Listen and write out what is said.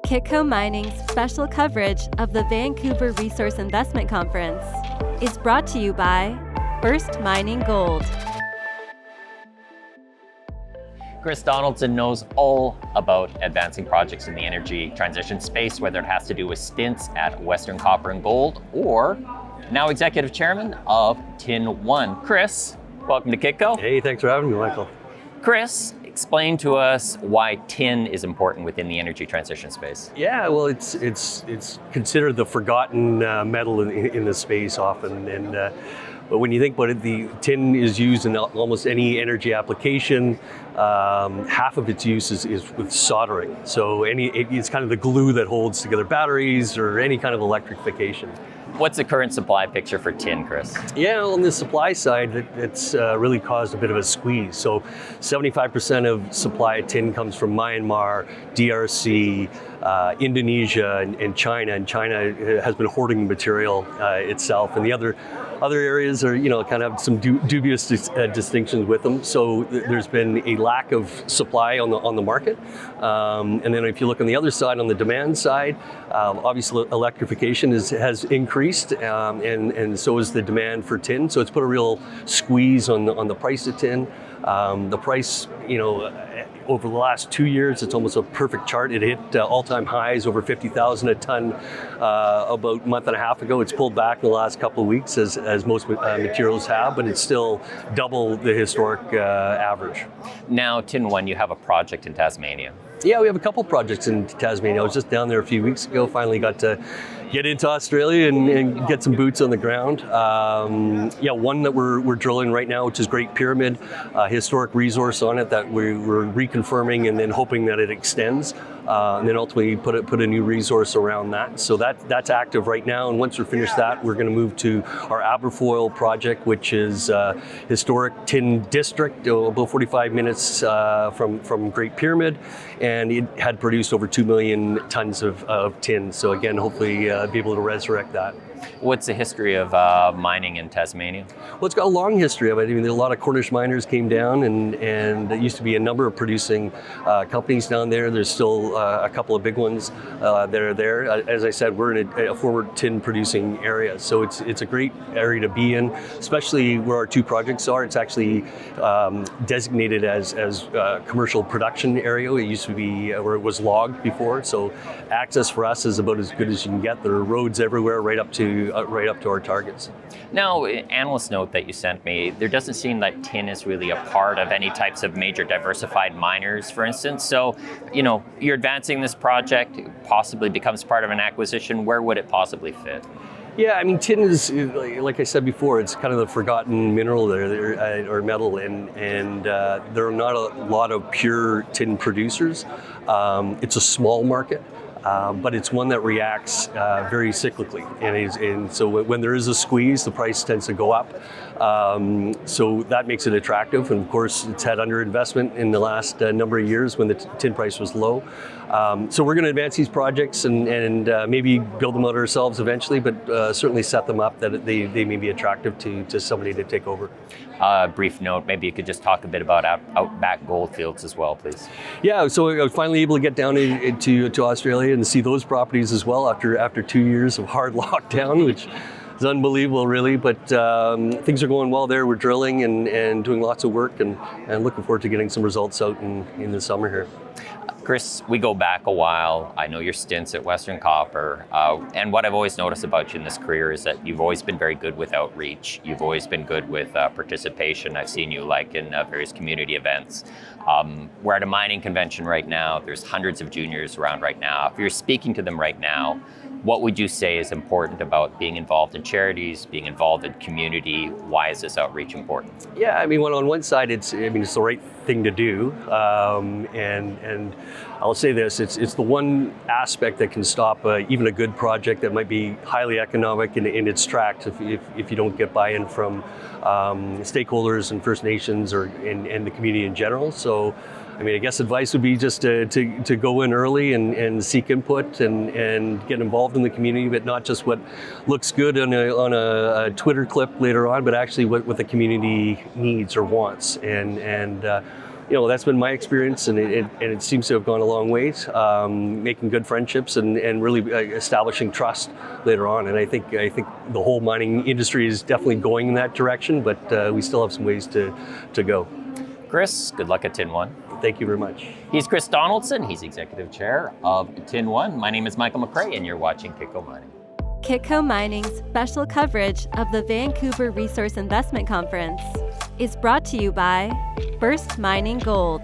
Kitco Mining's special coverage of the Vancouver Resource Investment Conference is brought to you by First Mining Gold. Chris Donaldson knows all about advancing projects in the energy transition space, whether it has to do with stints at Western Copper and Gold or now executive chairman of TinOne. Chris, welcome to Kitco. Hey, thanks for having me, Michael. Chris, explain to us why tin is important within the energy transition space. Yeah, well, it's considered the forgotten metal in the space often, but when you think about it, the tin is used in almost any energy application. Half of its use is with soldering. So it's kind of the glue that holds together batteries or any kind of electrification. What's the current supply picture for tin, Chris? Yeah, on the supply side, it's really caused a bit of a squeeze. So 75% of supply of tin comes from Myanmar, DRC, Indonesia, and China. And China has been hoarding material itself. And the other areas are, kind of have some dubious distinctions with them. So there's been a lack of supply on the market. And then if you look on the other side, on the demand side, obviously electrification has increased, and so is the demand for tin. So it's put a real squeeze on the price of tin. The price, over the last 2 years, it's almost a perfect chart. It hit all-time highs, over 50,000 a ton about a month and a half ago. It's pulled back in the last couple of weeks, as most materials have, but it's still double the historic average. Now, TinOne, you have a project in Tasmania. Yeah, we have a couple projects in Tasmania. I was just down there a few weeks ago, finally got to get into Australia and get some boots on the ground. One that we're drilling right now, which is Great Pyramid, historic resource on it that we're reconfirming and then hoping that it extends. And then ultimately put a new resource around that. So that's active right now. And once we're finished that, we're going to move to our Aberfoyle project, which is historic tin district, about 45 minutes from Great Pyramid. And it had produced over 2 million tons of tin. So again, hopefully be able to resurrect that. What's the history of mining in Tasmania? Well, it's got a long history of it. I mean, a lot of Cornish miners came down, and there used to be a number of producing companies down there. There's still a couple of big ones that are there. As I said, we're in a forward tin producing area, so it's a great area to be in, especially where our two projects are. It's actually designated as a commercial production area. It used to be where it was logged before, so access for us is about as good as you can get. There are roads everywhere, right up to our targets. Now, analyst note that you sent me, there doesn't seem that tin is really a part of any types of major diversified miners, for instance. So, you're advancing this project, it possibly becomes part of an acquisition. Where would it possibly fit? Yeah, I mean, tin is, like I said before, it's kind of the forgotten mineral there, or metal, and there are not a lot of pure tin producers. It's a small market. But it's one that reacts very cyclically, and so when there is a squeeze, the price tends to go up. So that makes it attractive, and of course, it's had underinvestment in the last number of years when the tin price was low. So we're going to advance these projects and maybe build them out ourselves eventually, but certainly set them up that they may be attractive to somebody to take over. Brief note, maybe you could just talk a bit about Outback Goldfields as well, please. Yeah, so I was finally able to get down to Australia and see those properties as well after 2 years of hard lockdown, which is unbelievable, really. But things are going well there. We're drilling and doing lots of work, and looking forward to getting some results out in the summer here. Chris, we go back a while. I know your stints at Western Copper. And what I've always noticed about you in this career is that you've always been very good with outreach. You've always been good with participation. I've seen you in various community events. We're at a mining convention right now. There's hundreds of juniors around right now. If you're speaking to them right now, what would you say is important about being involved in charities, being involved in community? Why is this outreach important? Yeah, I mean, on one side, it's the right thing to do, and I'll say this: it's the one aspect that can stop even a good project that might be highly economic in its tracks if you don't get buy-in from stakeholders and First Nations and the community in general. So, I mean, I guess advice would be just to go in early and seek input and get involved in the community, but not just what looks good on a Twitter clip later on, but actually what the community needs or wants. And that's been my experience, and it seems to have gone a long ways, making good friendships and really establishing trust later on. And I think the whole mining industry is definitely going in that direction, but we still have some ways to go. Chris, good luck at TinOne. Thank you very much. He's Chris Donaldson. He's Executive Chair of TinOne. My name is Michael McRae, and you're watching Kitco Mining. Kitco Mining's special coverage of the Vancouver Resource Investment Conference is brought to you by First Mining Gold.